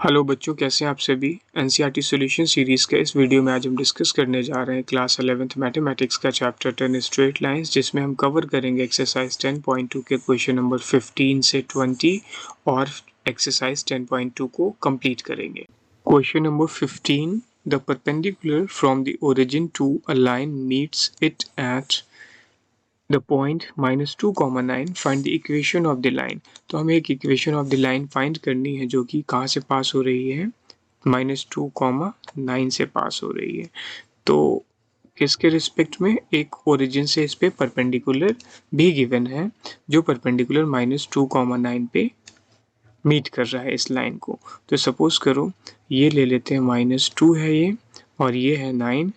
Hello बच्चों, कैसे हैं आप सभी। एनसीईआरटी सॉल्यूशन सीरीज़ के इस वीडियो में आज हम डिस्कस करने जा रहे हैं क्लास 11th मैथमेटिक्स का चैप्टर 10 स्ट्रेट लाइंस, जिसमें हम कवर करेंगे एक्सरसाइज 10.2 के क्वेश्चन नंबर 15 से 20 और एक्सरसाइज 10.2 को कंप्लीट करेंगे। Question number 15, the perpendicular from the origin to a line meets it at the point -2, 9 find the equation of the line। तो हमें एक equation of the line find करनी है जो कि कहाँ से पास हो रही है, -2, 9 से पास हो रही है। तो किसके रिस्पेक्ट में, एक ओरिजिन से इस पे परपेंडिकुलर भी गिवन है जो परपेंडिकुलर -2, 9 पे मीट कर रहा है इस लाइन को। तो सपोज करो ये ले लेते हैं -2 है ये और ये है 9,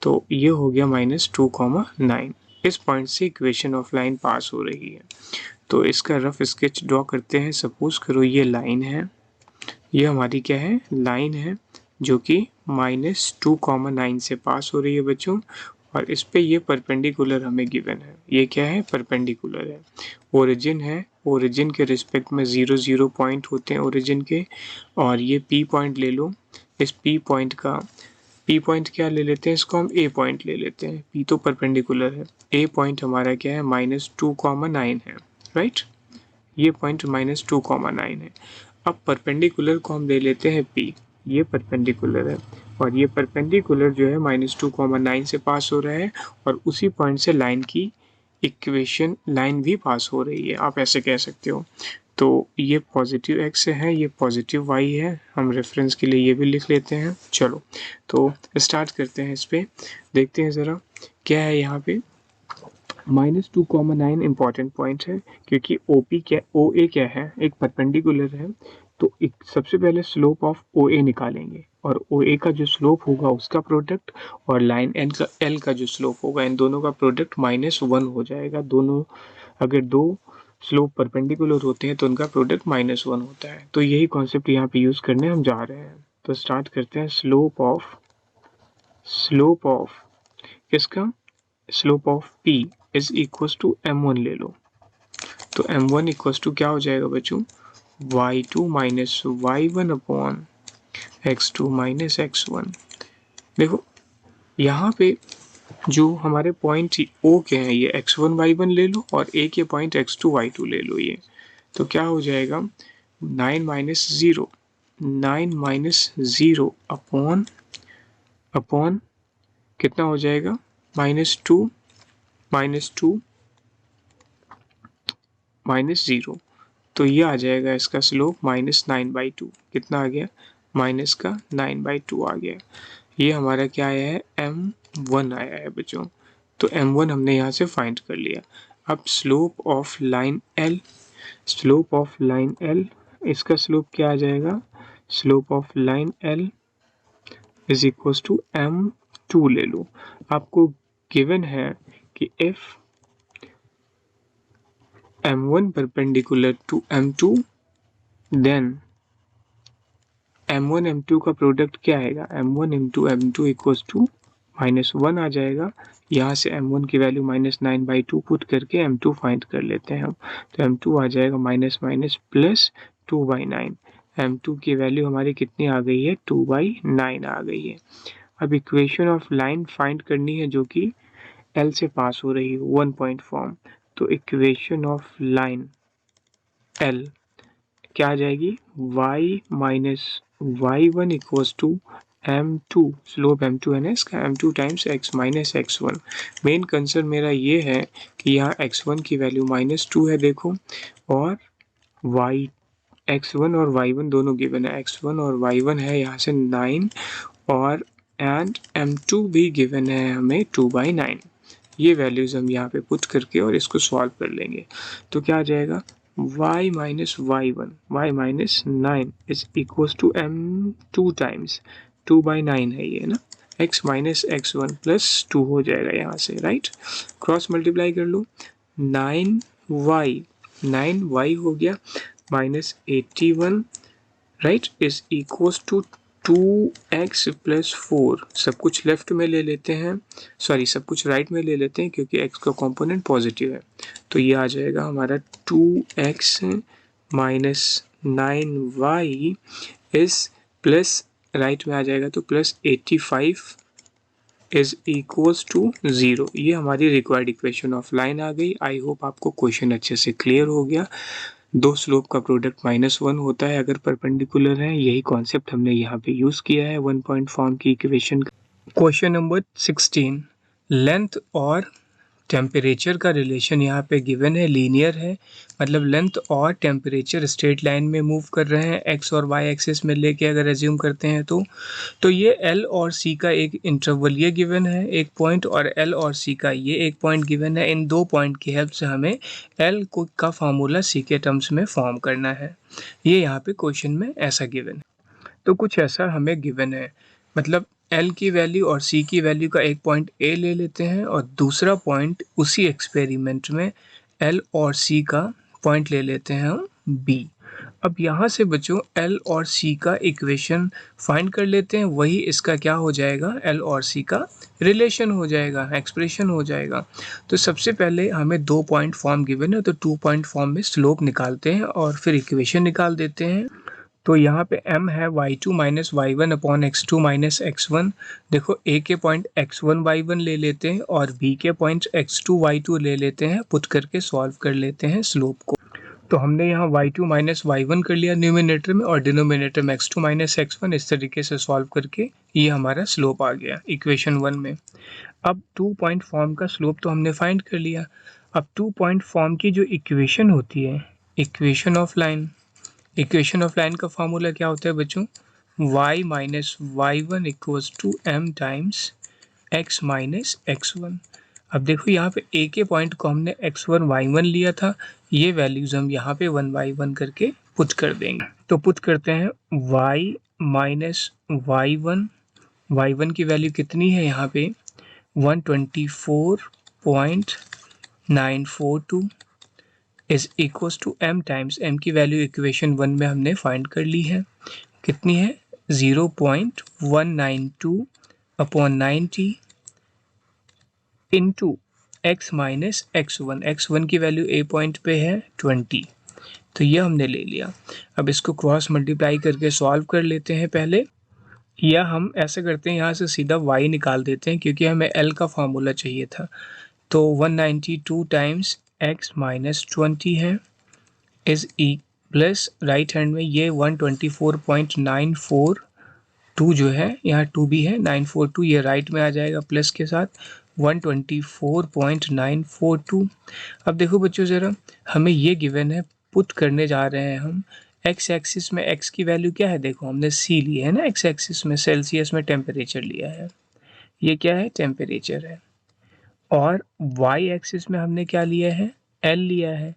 तो ये हो गया -2, 9। इस पॉइंट से इक्वेशन ऑफ लाइन पास हो रही है। तो इसका रफ स्केच ड्रॉ करते हैं। सपोज करो ये लाइन है, ये हमारी क्या है, लाइन है जो कि -2, 9 से पास हो रही है बच्चों। और इस पे ये परपेंडिकुलर हमें गिवन है, ये क्या है, परपेंडिकुलर है। ओरिजिन है, ओरिजिन के रिस्पेक्ट में 0 0 पॉइंट होते हैं ओरिजिन के। और ये पी पॉइंट ले लो, इस पी पॉइंट का पी पॉइंट क्या ले लेते हैं, इसको हम ए पॉइंट ले लेते हैं। पी तो परपेंडिकुलर है, ए पॉइंट हमारा क्या है, -2, 9 है, राइट। ये पॉइंट -2, 9 है। अब परपेंडिकुलर को हम ले लेते हैं पी, ये परपेंडिकुलर है और ये परपेंडिकुलर जो है -2, 9 से पास हो रहा है और उसी पॉइंट से लाइन की इक्वेशन लाइन भी पास हो रही है, आप ऐसे कह सकते हो। तो ये पॉजिटिव x है, ये पॉजिटिव y है, हम रेफरेंस के लिए ये भी लिख लेते हैं। चलो तो स्टार्ट करते हैं, इस पे देखते हैं ज़रा क्या है यहाँ पे। -2, 9 इंपॉर्टेंट पॉइंट है क्योंकि OP क्या, OA क्या है, एक परपेंडिकुलर है। तो एक सबसे पहले स्लोप ऑफ OA निकालेंगे और OA का जो स्लोप होगा उसका प्रोडक्ट और लाइन L का जो स्लोप होगा, इन दोनों का प्रोडक्ट -1 हो जाएगा। दोनों अगर दो स्लोप परपेंडिकुलर होते हैं तो उनका प्रोडक्ट -1 होता है। तो यही कॉन्सेप्ट यहाँ पे यूज़ करने हम जा रहे हैं। तो स्टार्ट करते हैं। स्लोप ऑफ किसका, slope of P is equal to M1 ले लो। तो M1 इक्वल टू क्या हो जाएगा बच्चों, y2 minus y1 upon x2 minus x1। देखो यहाँ पे जो हमारे पॉइंट O के हैं, ये x1 y1 ले लो और A के पॉइंट x2 y2 ले लो। ये तो क्या हो जाएगा, 9 माइनस ज़ीरो अपॉन कितना हो जाएगा, -2 माइनस ज़ीरो। तो ये आ जाएगा इसका स्लोप -9/2। कितना आ गया, माइनस का 9/2 आ गया। ये हमारा क्या आया है, M1 आया है बच्चों। तो M1 हमने यहाँ से फाइंड कर लिया। अब स्लोप ऑफ लाइन L, इसका स्लोप क्या आ जाएगा, slope of line L is equal to M2 ले लो। आपको गिवन है कि if M1 perpendicular to M2 then M1 M2 का प्रोडक्ट क्या आएगा, M1 into M2 equals to -1 आ जाएगा। यहाँ से M1 की वैल्यू -9/2 पुट करके M2 फाइंड कर लेते हैं हम। तो M2 आ जाएगा -2/9। M2 की वैल्यू हमारी कितनी आ गई है, 2/9 आ गई है। अब इक्वेशन ऑफ लाइन फाइंड करनी है जो कि L से पास हो रही है, 1 पॉइंट फॉर्म। तो इक्वेशन ऑफ लाइन L क्या आ जाएगी, y minus y1 equals to M2, slope M2 है ना इसका, M2 times x minus x1। Main concern मेरा ये है कि यहाँ x1 की वैल्यू -2 है देखो, और x1 और y1 दोनों गिवन है। x1 और y1 है यहाँ से 9 और एंड M2 भी गिवन है हमें 2/9। ये वैल्यूज़ हम यहाँ पे पुट करके और इसको सॉल्व कर लेंगे। तो क्या आ जाएगा, y minus y minus 9 is equals to M2 times 2/9 है ये ना, x माइनस x1 प्लस 2 हो जाएगा यहाँ से, राइट। क्रॉस मल्टीप्लाई कर लो, 9y हो गया -81, right, is equals to 2x plus 4। सब कुछ लेफ्ट में ले लेते हैं, सॉरी सब कुछ राइट में ले लेते हैं क्योंकि x का कंपोनेंट पॉजिटिव है। तो ये आ जाएगा हमारा 2x minus 9y is plus right में आ जाएगा तो प्लस 85 इज इक्वल्स टू 0। ये हमारी रिक्वायर्ड इक्वेशन ऑफ लाइन आ गई। आई होप आपको क्वेश्चन अच्छे से क्लियर हो गया। दो स्लोप का प्रोडक्ट -1 होता है अगर परपेंडिकुलर है। यही कॉन्सेप्ट हमने यहाँ पे यूज़ किया है 1 पॉइंट फॉर्म की इक्वेशन का। क्वेश्चन नंबर 16, लेंथ और टेम्परेचर का रिलेशन यहाँ पे गिवन है, लीनियर है, मतलब लेंथ और टेम्परेचर स्ट्रेट लाइन में मूव कर रहे हैं एक्स और वाई एक्सिस में लेके अगर एज्यूम करते हैं तो ये एल और सी का एक इंटरवल ये गिवन है एक पॉइंट, और एल और सी का ये एक पॉइंट गिवन है। इन दो पॉइंट की हेल्प से हमें एल को का फार्मूला सी के टर्म्स में फॉर्म करना है। ये यहाँ पे क्वेश्चन में ऐसा गिवन है। तो कुछ ऐसा हमें गिवन है, मतलब एल की वैल्यू और सी की वैल्यू का एक पॉइंट ए ले लेते हैं और दूसरा पॉइंट उसी एक्सपेरिमेंट में एल और सी का पॉइंट ले लेते हैं हम बी। अब यहाँ से बच्चों एल और सी का इक्वेशन फाइंड कर लेते हैं, वही इसका क्या हो जाएगा, एल और सी का रिलेशन हो जाएगा, एक्सप्रेशन हो जाएगा। तो सबसे पहले हमें 2 पॉइंट फॉर्म गिवन है तो 2 पॉइंट फॉर्म में स्लोप निकालते हैं और फिर इक्वेशन निकाल देते हैं। तो यहाँ पे m है y2 minus y1 upon x2 minus x1। देखो a के पॉइंट x1 y1 ले लेते हैं और b के पॉइंट x2 y2 ले लेते हैं, पुट करके सॉल्व कर लेते हैं स्लोप को। तो हमने यहाँ y2 माइनस y1 कर लिया न्यूमिनेटर में और डिनोमिनेटर में x2 माइनस x1, इस तरीके से सॉल्व करके ये हमारा स्लोप आ गया इक्वेशन 1 में। अब 2 पॉइंट फॉर्म का स्लोप तो हमने फाइंड कर लिया। अब 2 पॉइंट फॉर्म की जो इक्वेशन होती है, equation of line, equation of line का फार्मूला क्या होता है बच्चों, y minus y1 equals to m times x minus x1। अब देखो यहाँ पे a के पॉइंट को हमने x1 y1 लिया था, ये वैल्यूज हम यहाँ पे 1 by 1 करके पुट कर देंगे। तो पुट करते हैं y माइनस y1 की वैल्यू कितनी है यहाँ पे 124.942 is equals to m times m की वैल्यू इक्वेशन 1 में हमने फाइंड कर ली है, कितनी है 0.192 upon 90 into x minus x1 की वैल्यू a पॉइंट पे है 20। तो ये हमने ले लिया। अब इसको क्रॉस मल्टीप्लाई करके सॉल्व कर लेते हैं पहले, या हम ऐसा करते हैं यहाँ से सीधा y निकाल देते हैं क्योंकि हमें l का फार्मूला चाहिए था। तो 192 टाइम्स x माइनस 20 है is E plus right hand में ये 124.942 जो है, यहाँ 2 भी है, 942 ये राइट में आ जाएगा प्लस के साथ 124.942। अब देखो बच्चों ज़रा, हमें ये गिवन है, पुट करने जा रहे हैं हम x एक्सिस में। x की वैल्यू क्या है, देखो हमने c लिया है ना, x एक्सिस में सेल्सियस में टेम्परेचर लिया है, ये क्या है टेम्परेचर है, और y एक्सिस में हमने क्या लिया है l लिया है।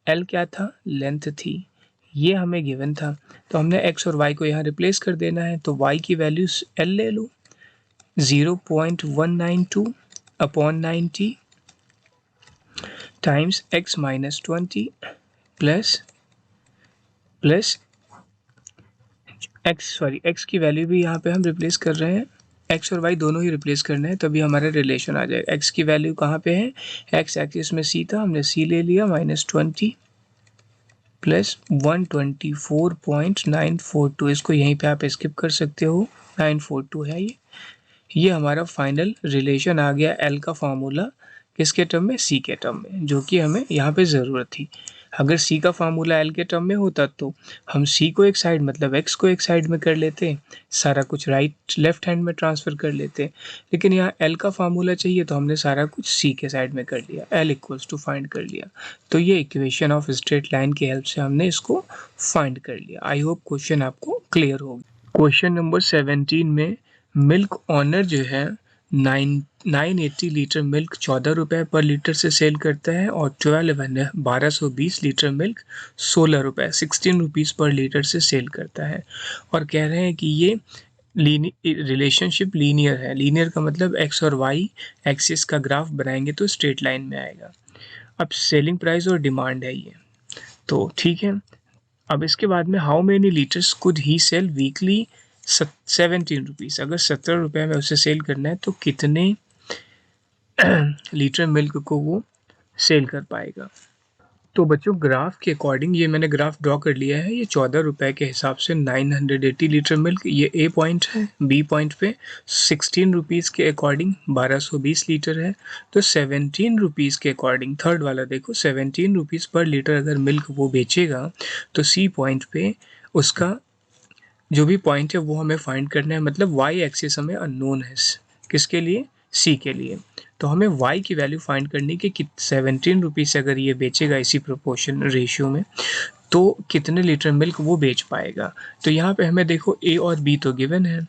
l क्या था, लेंथ थी, ये हमें गिवन था। तो हमने x और y को यहाँ रिप्लेस कर देना है, तो y की वैल्यू l ले लो 0.192 upon 90 times x minus 20 plus x की वैल्यू भी यहाँ पे हम रिप्लेस कर रहे हैं, x और y दोनों ही रिप्लेस करने हैं तभी हमारा रिलेशन आ जाएगा। x की वैल्यू कहाँ पे है, x एक्सिस में c था, हमने c ले लिया माइनस 20 प्लस 124.942, इसको यहीं पे आप स्किप कर सकते हो, 942 है ये हमारा फाइनल रिलेशन आ गया l का फार्मूला किसके टर्म में, c के टर्म में, जो कि हमें यहाँ पे ज़रूरत थी। अगर c का फार्मूला l के टर्म में होता तो हम c को एक साइड मतलब x को एक साइड में कर लेते, सारा कुछ राइट लेफ्ट हैंड में ट्रांसफ़र कर लेते, लेकिन यहाँ l का फार्मूला चाहिए तो हमने सारा कुछ c के साइड में कर लिया, l इक्वल्स टू फाइंड कर लिया। तो ये इक्वेशन ऑफ स्ट्रेट लाइन की हेल्प से हमने इसको फाइंड कर लिया। आई होप क्वेश्चन आपको क्लियर होगा। क्वेश्चन नंबर 17 में मिल्क ऑनर जो है 980 लीटर मिल्क 14 रुपये पर लीटर से सेल करता है और 1220 लीटर मिल्क 16 रुपये 16 रुपीज़ पर लीटर से सेल करता है, और कह रहे हैं कि ये रिलेशनशिप लीनियर है। लीनियर का मतलब x और y एक्सिस का ग्राफ बनाएंगे तो स्ट्रेट लाइन में आएगा। अब सेलिंग प्राइस और डिमांड है ये, तो ठीक है। अब इसके बाद में how many litres could he sell weekly 17 rupees, अगर 17 रुपये में उसे सेल करना है तो कितने लीटर मिल्क को वो सेल कर पाएगा। तो बच्चों ग्राफ के अकॉर्डिंग ये मैंने ग्राफ ड्रॉ कर लिया है। ये 14 रुपए के हिसाब से 980 लीटर मिल्क, ये ए पॉइंट है। बी पॉइंट पे 16 रुपीज़ के अकॉर्डिंग 1220 लीटर है। तो 17 रुपीज़ के अकॉर्डिंग, थर्ड वाला देखो, 17 रुपीज़ पर लीटर अगर मिल्क वो बेचेगा तो सी पॉइंट पे उसका जो भी पॉइंट है वो हमें फाइंड करना है। मतलब वाई एक्सिस हमें अननोन है। किसके लिए? सी के लिए। तो हमें y की वैल्यू फाइंड करनी कि 17 रुपीज़ अगर ये बेचेगा इसी प्रोपोर्शन रेशियो में तो कितने लीटर मिल्क वो बेच पाएगा। तो यहाँ पे हमें देखो a और b तो गिवन है।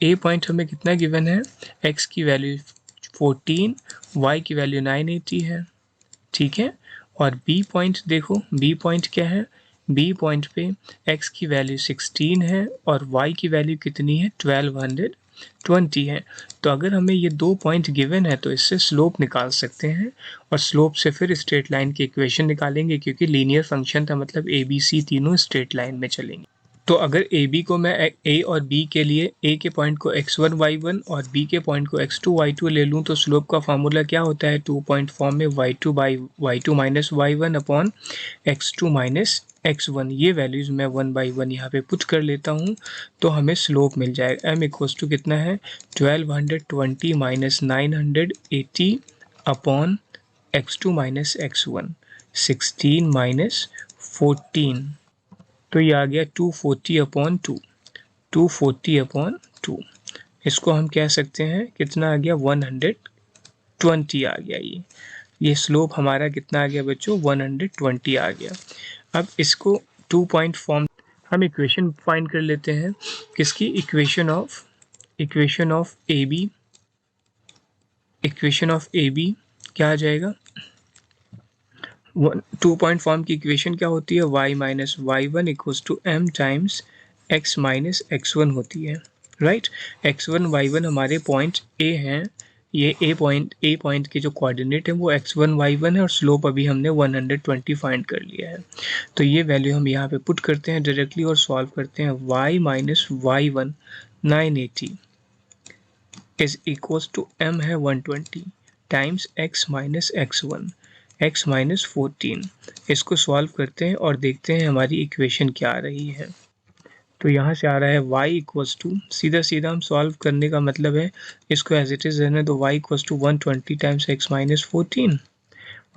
a पॉइंट हमें कितना गिवन है? x की वैल्यू 14, y की वैल्यू 980 है, ठीक है। और b पॉइंट देखो, b पॉइंट क्या है? b पॉइंट पे x की वैल्यू 16 है और y की वैल्यू कितनी है? 1220 है। तो अगर हमें ये दो पॉइंट गिवन है तो इससे स्लोप निकाल सकते हैं और स्लोप से फिर स्ट्रेट लाइन की इक्वेशन निकालेंगे, क्योंकि लीनियर फंक्शन था, मतलब ए बी सी तीनों स्ट्रेट लाइन में चलेंगे। तो अगर ए बी को मैं ए और बी के लिए ए के पॉइंट को x1 y1 और बी के पॉइंट को x2 y2 ले लूँ तो स्लोप का फार्मूला क्या होता है? 2 पॉइंट फॉर्म में y2 minus y1 upon x2 minus x1। ये वैल्यूज़ मैं 1 बाई 1 यहाँ पे पुट कर लेता हूँ तो हमें स्लोप मिल जाएगा। m इक्वल्स टू कितना है? 1220 minus 980 upon x2 minus x1, 16 minus 14, तो ये आ गया 240 अपॉन 2, 240 अपॉन 2। इसको हम कह सकते हैं कितना आ गया? 120 आ गया। ये स्लोप हमारा कितना आ गया बच्चों? 120 आ गया। अब इसको 2 पॉइंट फॉर्म हम इक्वेशन फाइंड कर लेते हैं। किसकी? Equation of A B. Equation of A B क्या आ जाएगा? 2 पॉइंट फॉर्म की इक्वेशन क्या होती है? y minus y one equals to m times x minus x1 होती है, राइट। x1 y1 हमारे पॉइंट a हैं। ये a पॉइंट के जो कोऑर्डिनेट है वो x1 y1 है और स्लोप अभी हमने 120 फाइंड कर लिया है। तो ये वैल्यू हम यहाँ पे पुट करते हैं डायरेक्टली और सॉल्व करते हैं। y minus y one 980 is equals to m है 120 times x minus x1, x minus 14। इसको सॉल्व करते हैं और देखते हैं हमारी इक्वेशन क्या आ रही है। तो यहाँ से आ रहा है y इक्वल्स टू, सीधा सीधा हम सॉल्व करने का मतलब है इसको एज इट इज़ रहने दो। y equals to 120 times x minus 14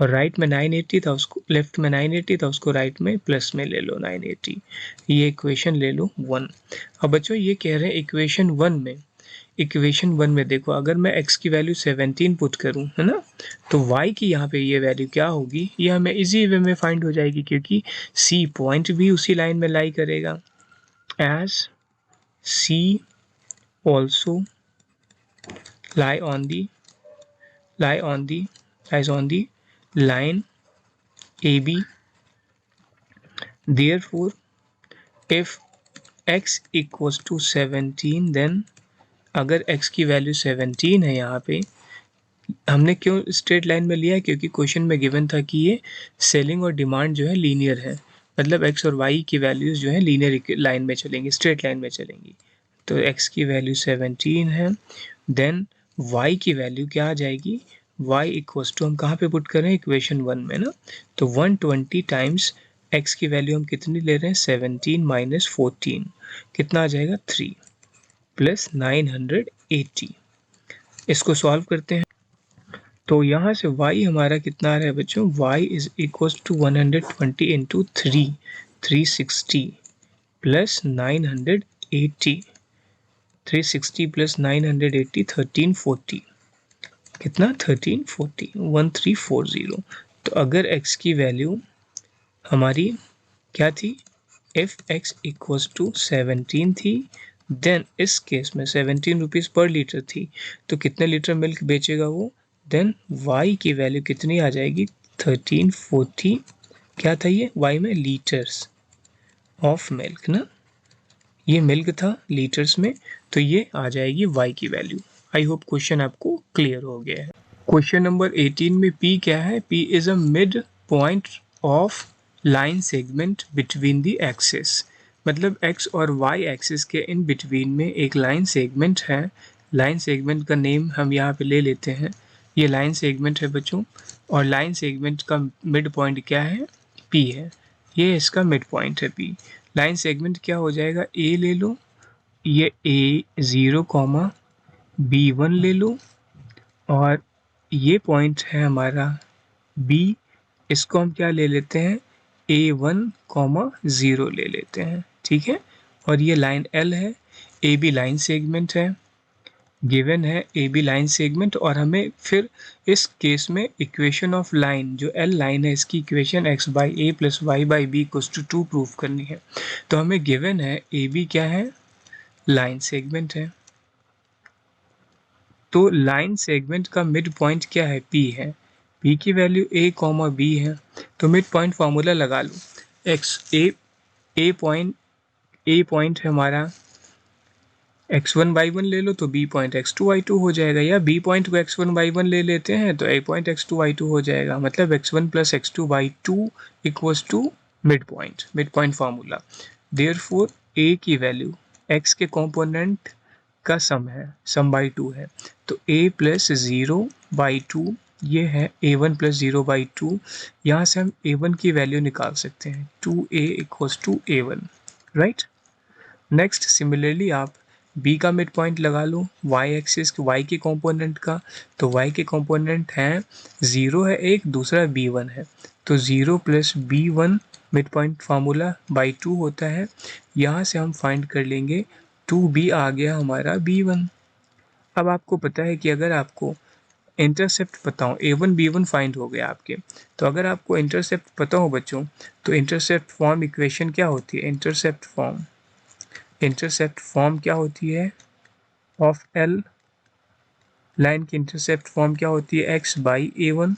और राइट में 980 था, उसको लेफ्ट में 980 था, उसको राइट में प्लस में ले लो 980। ये इक्वेशन ले लो 1। अब बच्चों ये कह रहे हैं इक्वेशन वन में देखो, अगर मैं x की वैल्यू 17 पुट करूं, है ना, तो y की यहाँ पे ये वैल्यू क्या होगी? ये हमें इजी वे में फाइंड हो जाएगी, क्योंकि c पॉइंट भी उसी लाइन में लाई करेगा। As c also lies on the line AB, therefore if x equals to 17 then, अगर x की वैल्यू 17 है, यहाँ पे हमने क्यों स्ट्रेट लाइन में लिया है? क्योंकि क्वेश्चन में गिवन था कि ये सेलिंग और डिमांड जो है लीनियर है, मतलब x और y की वैल्यूज़ जो है लीनियर लाइन में चलेंगी, स्ट्रेट लाइन में चलेंगी। तो x की वैल्यू 17 है, देन y की वैल्यू क्या आ जाएगी? y इक्वल्स टू, हम कहाँ पे पुट करें? इक्वेशन 1 में ना, तो 120 टाइम्स x की वैल्यू हम कितनी ले रहे हैं? 17 माइनस 14, कितना आ जाएगा? 3 प्लस 980। इसको सॉल्व करते हैं तो यहाँ से y हमारा कितना आ रहा है बच्चों? y is equals to 120 into 360 plus 980, 360 plus 980 1340, कितना? 1340, 1340। तो अगर x की वैल्यू हमारी क्या थी? if x इक्वल्स टू 17 थी, देन इस केस में 17 रुपीज़ पर लीटर थी, तो कितने लीटर मिल्क बेचेगा वो? देन y की वैल्यू कितनी आ जाएगी? 1340। क्या था ये? y में लीटर्स ऑफ मिल्क ना, ये मिल्क था लीटर्स में, तो ये आ जाएगी y की वैल्यू। आई होप क्वेश्चन आपको क्लियर हो गया है। क्वेश्चन नंबर 18 में p क्या है? p is a mid point of line segment between the axis, मतलब x और y एक्सिस के इन बिटवीन में एक लाइन सेगमेंट है। लाइन सेगमेंट का नेम हम यहाँ पे ले लेते हैं, ये लाइन सेगमेंट है बच्चों, और लाइन सेगमेंट का मिड पॉइंट क्या है? P है, ये इसका मिड पॉइंट है P। लाइन सेगमेंट क्या हो जाएगा, A ले लो, ये A0 कॉमा B1 ले लो, और ये पॉइंट है हमारा B, इसको हम क्या ले लेते हैं, A1 कॉमा 0 ले लेते हैं, ठीक है। और ये लाइन L है, AB लाइन सेगमेंट है, गिवन है AB लाइन सेगमेंट, और हमें फिर इस केस में इक्वेशन ऑफ लाइन जो L लाइन है इसकी equation x by a plus y by b equals to 2 prove करनी है। तो हमें गिवन है AB क्या है, लाइन सेगमेंट है, तो लाइन सेगमेंट का मिड पॉइंट क्या है, P है, P की वैल्यू A कॉमा B है, तो मिड पॉइंट फार्मूला लगा लो, A पॉइंट है हमारा x1 y1 ले लो तो B पॉइंट x2 y2 हो जाएगा, या B पॉइंट को x1 y1 ले लेते हैं तो A पॉइंट x2 y2 हो जाएगा, मतलब x1 plus x2 y2 equals to mid point formula. Therefore A की वैल्यू x के कंपोनेंट का सम है, सम बाई 2 है, तो A प्लस 0 बाई 2 ये है A1 प्लस 0 बाई 2, यहाँ से हम A1 की वैल्यू निकाल सकते हैं 2A equals to A1, right. Next similarly आप B का मिड पॉइंट लगा लो, y एक्सिस y के कंपोनेंट का, तो y के कंपोनेंट हैं 0 है एक, दूसरा B1 है, तो 0 plus B1 mid point formula by 2 होता है, यहाँ से हम फाइंड कर लेंगे 2B आ गया हमारा B1। अब आपको पता है कि अगर आपको इंटरसेप्ट पता हो, A1 B1 फाइंड हो गया आपके, तो अगर आपको इंटरसेप्ट पता हो बच्चों, तो इंटरसेप्ट फॉर्म इक्वेशन क्या होती है, इंटरसेप्ट फॉर्म क्या होती है ऑफ L लाइन की इंटरसेप्ट फॉर्म क्या होती है, x by A1,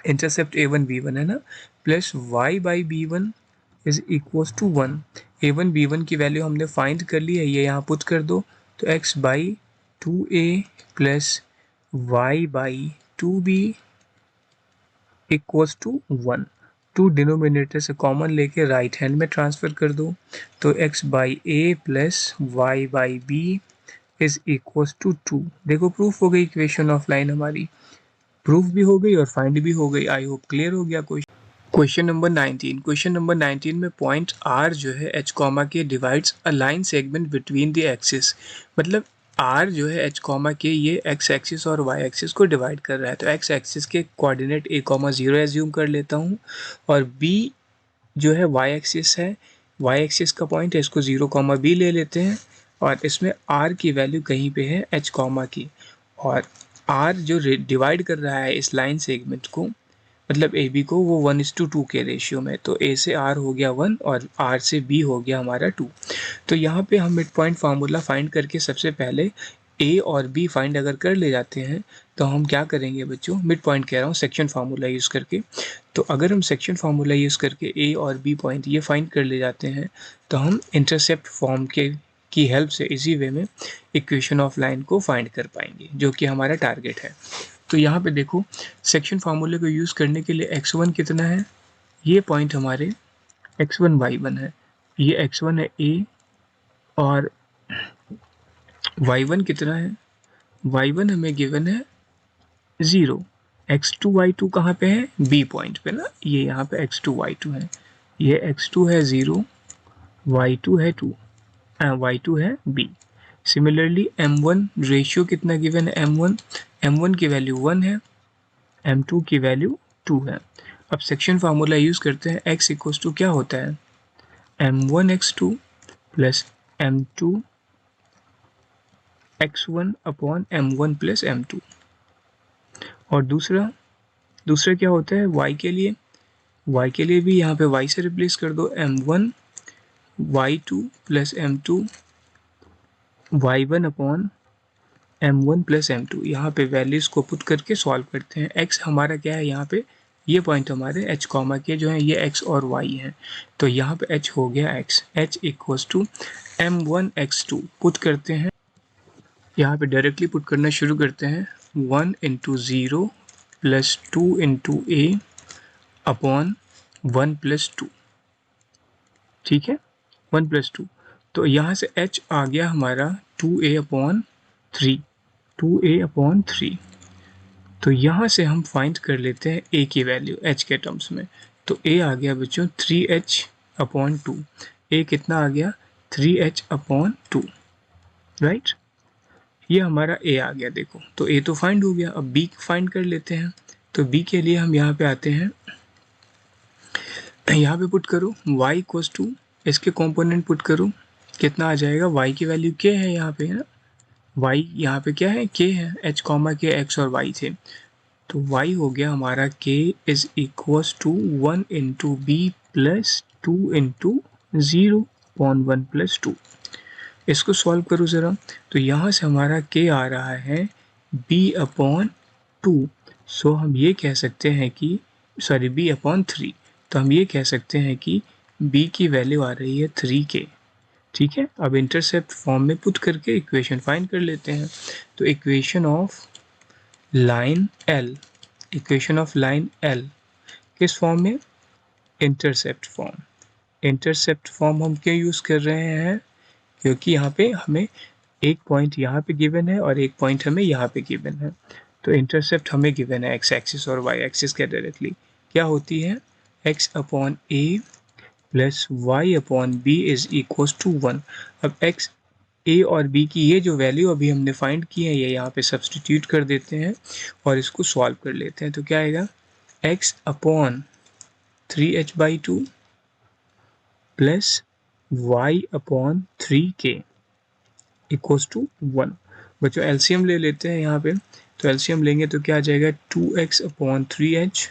intercept A1 B1 है ना, plus y by B1 is equals to 1। A1 B1 की वैल्यू हमने फाइंड कर ली है, ये यहाँ पुट कर दो, तो x by 2A plus y by 2B equals to 1। 2 denominator से कॉमन लेके राइट हैंड में ट्रांसफ़र कर दो, तो x by a plus y by b is equals to 2। देखो प्रूफ हो गई इक्वेशन ऑफ लाइन हमारी, प्रूफ भी हो गई और फाइंड भी हो गई। आई होप क्लियर हो गया। क्वेश्चन नंबर 19 में पॉइंट R जो है h कॉमा के divides a line segment between the axis, मतलब R जो है h कॉमा के ये x एक्सिस और y एक्सिस को डिवाइड कर रहा है, तो x एक्सिस के कोऑर्डिनेट a कॉमा 0 एज्यूम कर लेता हूँ, और b जो है y एक्सिस है, y एक्सिस का पॉइंट है, इसको 0 कॉमा b ले लेते हैं, और इसमें r की वैल्यू कहीं पे है h कॉमा की, और r जो डिवाइड कर रहा है इस लाइन सेगमेंट को, मतलब ए बी को, वो 1:2 के रेशियो में, तो ए से आर हो गया 1 और आर से बी हो गया हमारा 2। तो यहाँ पे हम मिड पॉइंट फार्मूला फाइंड करके सबसे पहले ए और बी फाइंड अगर कर ले जाते हैं, तो हम क्या करेंगे बच्चों, मिड पॉइंट कह रहा हूँ सेक्शन फार्मूला यूज़ करके, तो अगर हम सेक्शन फार्मूला यूज़ करके ए और बी पॉइंट ये फाइंड कर ले जाते हैं, तो हम इंटरसेप्ट फॉर्म की हेल्प से इजी वे में इक्वेशन ऑफ लाइन को फाइंड कर पाएंगे, जो कि हमारा टारगेट है। तो यहाँ पे देखो सेक्शन फार्मूले को यूज़ करने के लिए x1 कितना है, ये पॉइंट हमारे x1 y1 है, ये x1 है a, और y1 कितना है, y1 हमें गिवन है 0, x2 y2 कहाँ पे है, b पॉइंट पे ना, ये यहाँ पे x2 y2 है, ये x2 है 0, y2 है 2, y2 है b। सिमिलरली m1 रेशियो कितना गिवन है, m1 की वैल्यू 1 है, m2 की वैल्यू 2 है। अब सेक्शन फार्मूला यूज़ करते हैं, x इक्वल्स टू क्या होता है, m1 x2 plus m2 x1 upon m1 plus m2, और दूसरा क्या होता है y के लिए भी यहाँ पे y से रिप्लेस कर दो, m1 y2 plus m2 y1 upon m1 plus m2, यहाँ पे वैल्यूज़ को पुट करके सॉल्व करते हैं। x हमारा क्या है, यहाँ पे ये पॉइंट हमारे h कॉमा के जो है ये x और y हैं, तो यहाँ पे h हो गया x, h equals to m1 x2 put करते हैं, यहाँ पे डायरेक्टली पुट करना शुरू करते हैं, 1 इंटू 0 प्लस 2 इंटू ए अपॉन 1 प्लस 2, ठीक है, 1 प्लस 2, तो यहाँ से h आ गया हमारा 2a अपॉन 3, 2a अपॉन 3। तो यहाँ से हम फाइंड कर लेते हैं a की वैल्यू h के टर्म्स में, तो ए आ गया बच्चों 3h/2। ए कितना आ गया 3h/2, राइट। ये हमारा ए आ गया। देखो तो ए तो फाइंड हो गया, अब बी फाइंड कर लेते हैं। तो बी के लिए हम यहाँ पे आते हैं, यहाँ पे पुट करो y इसके कंपोनेंट पुट करो, कितना आ जाएगा, y की वैल्यू k है यहाँ पे, है ना, y यहाँ पे क्या है, k है, h के x और y थे, तो y हो गया हमारा k is equals to 1 into b plus 2 into 0.1 plus 2। इसको सॉल्व करो ज़रा, तो यहाँ से हमारा k आ रहा है b/2। सो हम ये कह सकते हैं कि b/3, तो हम ये कह सकते हैं कि b की वैल्यू आ रही है 3k। ठीक है, अब इंटरसेप्ट फॉर्म में पुट करके इक्वेशन फाइंड कर लेते हैं। तो equation of line L, equation of line L किस फॉर्म में, इंटरसेप्ट फॉर्म। इंटरसेप्ट फॉर्म हम क्यों यूज़ कर रहे हैं, क्योंकि यहाँ पे हमें एक पॉइंट यहाँ पे गिवन है और एक पॉइंट हमें यहाँ पे गिवन है। तो इंटरसेप्ट हमें गिवन है एक्स एक्सिस और वाई एक्सिस के डायरेक्टली, क्या होती है x/a plus y/b is equal to 1। अब x a और b की ये जो वैल्यू अभी हमने फाइंड की है ये यहाँ पे सब्सटीट्यूट कर देते हैं और इसको सॉल्व कर लेते हैं। तो क्या आएगा x/3h/2 plus y/3k equals to 1। बच्चों एलसीएम ले लेते हैं यहाँ पे, तो एलसीएम लेंगे तो क्या आ जाएगा 2x/3h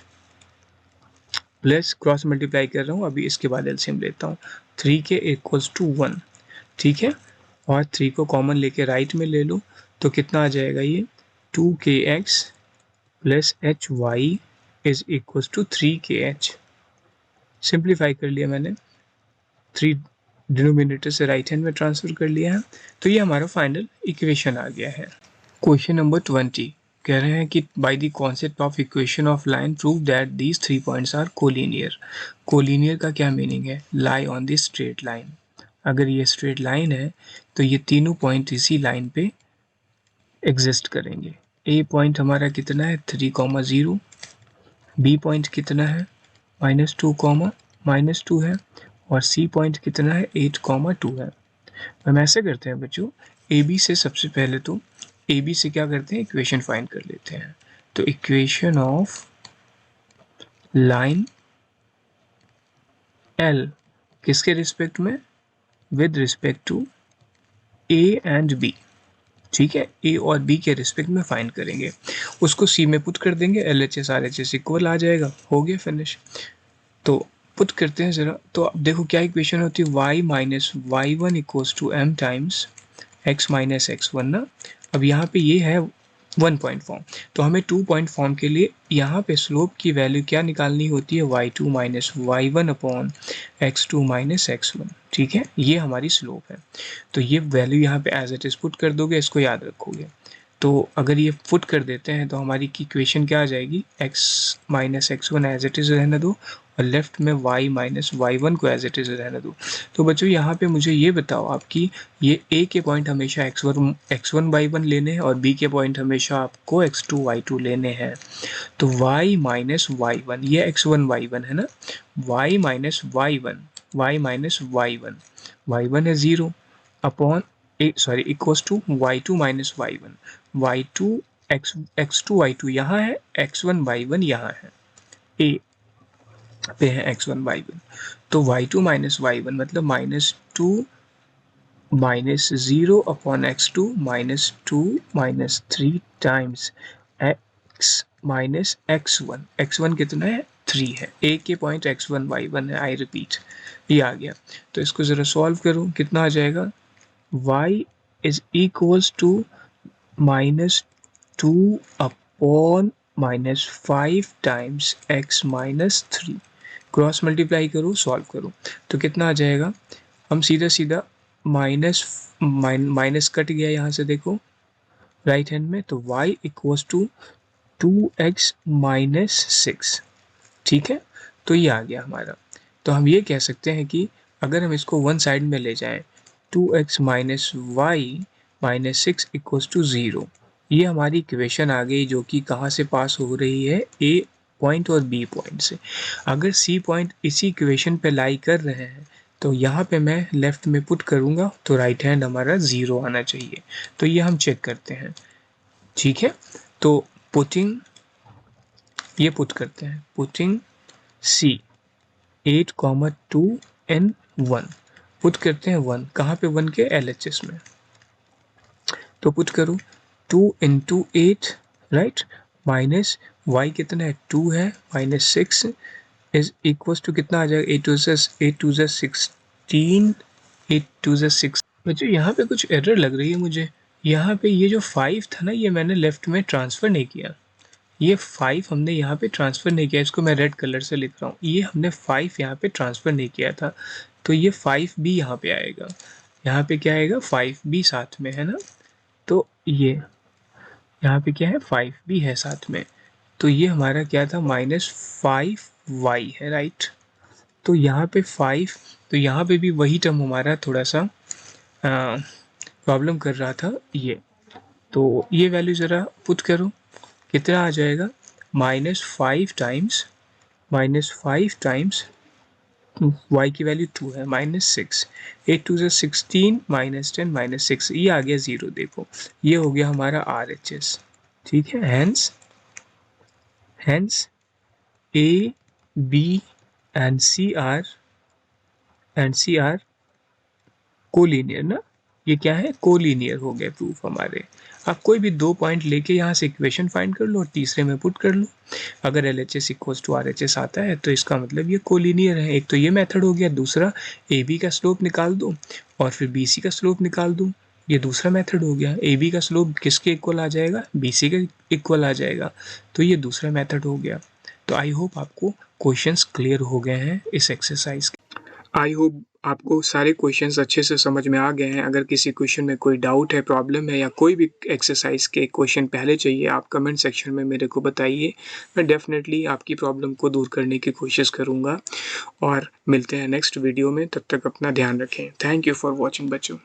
प्लस क्रॉस मल्टीप्लाई कर रहा हूँ अभी, इसके बाद एलसीएम लेता हूँ, 3k इक्वल्स टू 1। ठीक है, और 3 को कॉमन लेके राइट में ले लो तो कितना आ जाएगा ये 2kx plus hy is equals to 3kh। Simplify कर लिया मैंने, 3 डिनोमिनेटर से राइट हैंड में ट्रांसफर कर लिया है, तो ये हमारा फाइनल इक्वेशन आ गया है। क्वेश्चन नंबर 20 कह रहे हैं कि by the concept of equation of line prove that these 3 points are collinear. Collinear का क्या मीनिंग है, lie on the straight line. अगर ये स्ट्रेट लाइन है तो ये तीनों पॉइंट इसी लाइन पे एग्जिस्ट करेंगे। ए पॉइंट हमारा कितना है 3,0, बी पॉइंट कितना है -2, -2 है, और सी पॉइंट कितना है 8,2 है। हम ऐसे करते हैं बच्चों, ए बी से सबसे पहले तो ए बी से क्या करते हैं, इक्वेशन फाइंड कर लेते हैं। तो इक्वेशन ऑफ लाइन एल किसके रिस्पेक्ट में, with respect to A and B. ठीक है, ए और बी के रिस्पेक्ट में फाइंड करेंगे, उसको सी में पुट कर देंगे, LHS RHS इक्वल आ जाएगा, हो गया फिनिश। तो पुट करते हैं ज़रा, तो अब देखो क्या इक्वेशन होती है, y minus y1 equals to m times x minus x1 ना। अब यहाँ पे ये है 1 पॉइंट फॉर्म, तो हमें 2 पॉइंट फॉर्म के लिए यहाँ पे स्लोप की वैल्यू क्या निकालनी होती है, y2 minus y1 upon x2 minus x1। ठीक है, ये हमारी स्लोप है, तो ये वैल्यू यहाँ पे एज इट इज पुट कर दोगे, इसको याद रखोगे। तो अगर ये पुट कर देते हैं तो हमारी इक्वेशन क्या आ जाएगी, x minus x1 as it is रहने दो और लेफ्ट में y माइनस y1 को एज इट इज रहने दो। तो बच्चों यहाँ पे मुझे ये बताओ आपकी, ये a के पॉइंट हमेशा x1 y1 लेने हैं और b के पॉइंट हमेशा आपको x2 y2 लेने हैं। तो y माइनस y1 ये x1 y1 है ना, y माइनस y1 है 0 upon equals to y2 minus y1, y2 x2 y2 यहाँ है, x1 y1 यहाँ है, a पे है x1 y1, तो y2 माइनस y1 मतलब -2 minus 0 upon x2 minus 2 minus 3 times x minus x1। x1 कितना है 3 है, a के पॉइंट x1 y1 है, आई रिपीट ये आ गया। तो इसको ज़रा सॉल्व करो, कितना आ जाएगा, y is equals to -2 upon -5 times x minus 3। Cross multiply करो, सॉल्व करो, तो कितना आ जाएगा, हम सीधा सीधा माइनस कट गया यहाँ से, देखो राइट हैंड में, तो y equals to 2x minus 6। ठीक है, तो ये आ गया हमारा। तो हम ये कह सकते हैं कि अगर हम इसको वन साइड में ले जाएं, 2x minus y minus 6 equals to 0, ये हमारी इक्वेशन आ गई जो कि कहाँ से पास हो रही है, ए पॉइंट और बी पॉइंट से। अगर सी पॉइंट इसी इक्वेशन पे लाई कर रहे हैं तो यहाँ पे मैं लेफ्ट में पुट करूँगा तो राइट हैंड हमारा 0 आना चाहिए। तो ये हम चेक करते हैं, ठीक है। तो पुटिंग, ये पुट करते हैं, पुटिंग सी 8,2 and 1 पुट करते हैं 1 कहाँ पे, 1 के LHS में। तो पुट करूँ 2 into 8 राइट, माइनस y कितना है 2 है, माइनस 6 इज इक्वल्स टू कितना आ जाएगा 8 2 16, 8 2 6। बच्चों यहाँ पे कुछ एरर लग रही है मुझे। यहाँ पे ये जो 5 था ना, ये मैंने लेफ्ट में ट्रांसफ़र नहीं किया। ये 5 हमने यहाँ पे ट्रांसफ़र नहीं किया, इसको मैं रेड कलर से लिख रहा हूँ। ये हमने 5 यहाँ पे ट्रांसफ़र नहीं किया था, तो ये 5 भी यहाँ पे आएगा। यहाँ पे क्या आएगा, 5 भी साथ में है ना। तो ये यहाँ पे क्या है, 5 भी है साथ में। तो ये हमारा क्या था, -5y है राइट। तो यहाँ पे 5, तो यहाँ पे भी वही टर्म हमारा थोड़ा सा प्रॉब्लम कर रहा था ये। तो ये वैल्यू ज़रा पुट करो, कितना आ जाएगा, -5 टाइम्स y की वैल्यू 2 है, -6, 8 2 16, -10 -6, ये आ गया 0। देखो ये हो गया हमारा RHS, ठीक है। Hence A, B and C are collinear ना, ये क्या है, कोलिनियर हो गए प्रूफ हमारे। आप कोई भी 2 पॉइंट लेके यहाँ से इक्वेशन फाइंड कर लो और तीसरे में पुट कर लो। अगर LHS इक्वल्स टू RHS आता है तो इसका मतलब ये कोलिनियर है। एक तो ये मेथड हो गया, दूसरा AB का स्लोप निकाल दो और फिर BC का स्लोप निकाल दो, ये दूसरा मेथड हो गया। AB का स्लोप किसके इक्वल आ जाएगा, BC के इक्वल आ जाएगा, तो ये दूसरा मेथड हो गया। तो आई होप आपको क्वेश्चंस क्लियर हो गए हैं इस एक्सरसाइज के। आई होप आपको सारे क्वेश्चंस अच्छे से समझ में आ गए हैं। अगर किसी क्वेश्चन में कोई डाउट है, प्रॉब्लम है या कोई भी एक्सरसाइज के क्वेश्चन पहले चाहिए, आप कमेंट सेक्शन में मेरे को बताइए। मैं डेफिनेटली आपकी प्रॉब्लम को दूर करने की कोशिश करूँगा। और मिलते हैं नेक्स्ट वीडियो में, तब तक अपना ध्यान रखें। थैंक यू फॉर वॉचिंग बच्चों।